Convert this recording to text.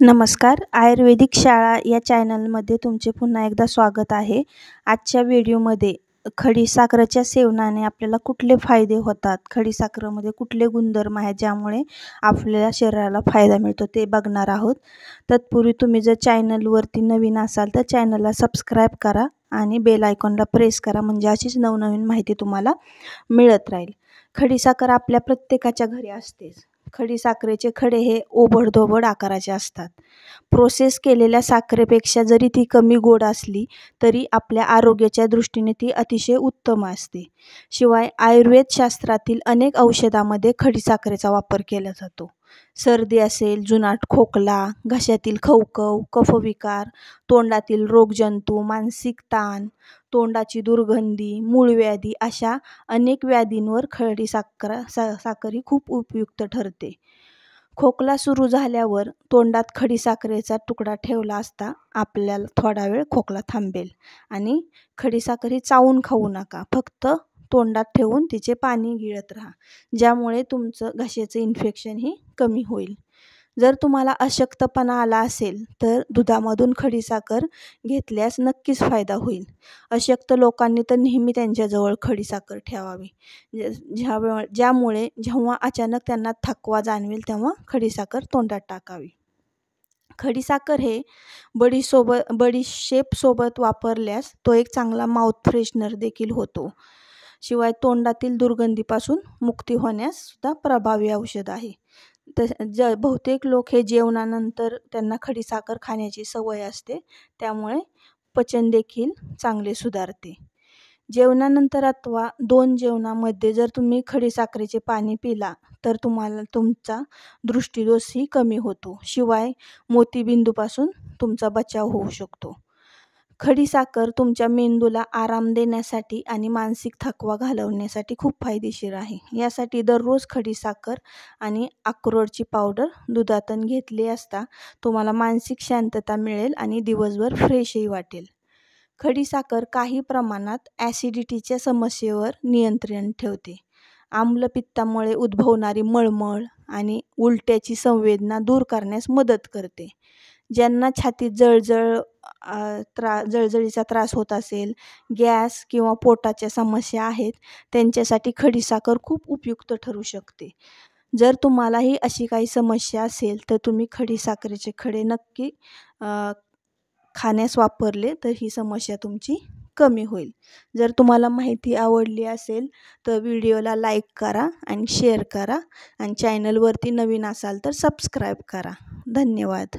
नमस्कार. आयुर्वेदिक शाळा या चॅनलमध्ये तुमचे पुन्हा एकदा स्वागत आहे. आजच्या व्हिडिओमध्ये खडीसाखरेच्या सेवनाने आपल्याला कुठले फायदे होतात, खडीसाखरेमध्ये कुठले गुणधर्म आहेत ज्यामुळे आपल्या शरीराला फायदा मिळतो ते बघणार आहोत. तत्पूर्वी तुम्ही जर चॅनलवरती नवीन असाल तर चॅनलला सबस्क्राईब करा आणि बेल आयकॉनला प्रेस करा, म्हणजे अशीच नवनवीन माहिती तुम्हाला मिळत राहील. खडीसाखर आपल्या प्रत्येकाच्या घरी असतेच. खडीसाखरेचे खडे हे ओबडधोबड आकाराचे असतात. प्रोसेस केलेल्या साखरेपेक्षा जरी ती कमी गोड असली तरी आपल्या आरोग्याच्या दृष्टीने ती अतिशय उत्तम असते. शिवाय आयुर्वेद शास्त्रातील अनेक औषधामध्ये खडीसाखरेचा वापर केला जातो. सर्दी असेल, जुनाट खोकला, घशातील खवखव, कफविकार, तोंडातील रोगजंतू, मानसिक ताण, तोंडाची दुर्गंधी, मूळव्याधी अशा अनेक व्याधींवर साखर ही खूप उपयुक्त ठरते. खोकला सुरू झाल्यावर तोंडात खडीसाखरेचा तुकडा ठेवला असता आपल्याला थोडा वेळ खोकला थांबेल. आणि खडीसाखर ही चावून खाऊ नका, फक्त तोंडात ठेवून तिचे पाणी गिळत राहा, ज्यामुळे तुमचं घशाचं इन्फेक्शन ही कमी होईल. जर तुम्हाला अशक्तपणा आला असेल तर दुधामधून खडीसाखर घेतल्यास नक्कीच फायदा होईल. अशक्त लोकांनी तर नेहमी त्यांच्याजवळ खडीसाखर ठेवावी, ज्यामुळे जेव्हा अचानक त्यांना थकवा जाणवेल तेव्हा खडीसाखर तोंडात टाकावी. खडीसाखर हे बडीशेपसोबत वापरल्यास तो एक चांगला माउथ फ्रेशनर देखील होतो. शिवाय तोंडातील दुर्गंधीपासून मुक्ती होण्यास सुद्धा प्रभावी औषध आहे. बहुतेक लोक हे जेवणानंतर त्यांना खडीसाखर खाण्याची सवय असते, त्यामुळे पचन देखील चांगले सुधारते. जेवणानंतर अथवा 2 जेवणामध्ये जर तुम्ही खडीसाखरेचे पाणी पिला तर तुम्हाला तुमचा दृष्टीदोषही कमी होतो. शिवाय मोतीबिंदूपासून तुमचा बचाव होऊ शकतो. खडीसाखर तुमच्या मेंदूला आराम देण्यासाठी आणि मानसिक थकवा घालवण्यासाठी खूप फायदेशीर आहे. यासाठी दररोज खडीसाखर आणि अक्रोडची पावडर दुधातून घेतली असता तुम्हाला मानसिक शांतता मिळेल आणि दिवसभर फ्रेशही वाटेल. खडीसाखर काही प्रमाणात ॲसिडिटीच्या समस्येवर नियंत्रण ठेवते. आम्लपित्तामुळे उद्भवणारी मळमळ आणि उलट्याची संवेदना दूर करण्यास मदत करते. ज्यांना छातीत जळजळीचा त्रास होत असेल, गॅस किंवा पोटाच्या समस्या आहेत, त्यांच्यासाठी खडीसाखर खूप उपयुक्त ठरू शकते. जर तुम्हालाही अशी काही समस्या असेल तर तुम्ही खडीसाखरेचे खडे नक्की खाण्यास वापरले तर ही समस्या तुमची कमी होईल. जर तुम्हाला माहिती आवडली असेल तर व्हिडिओला लाईक करा आणि शेअर करा आणि चॅनलवरती नवीन असाल तर सबस्क्राईब करा. धन्यवाद.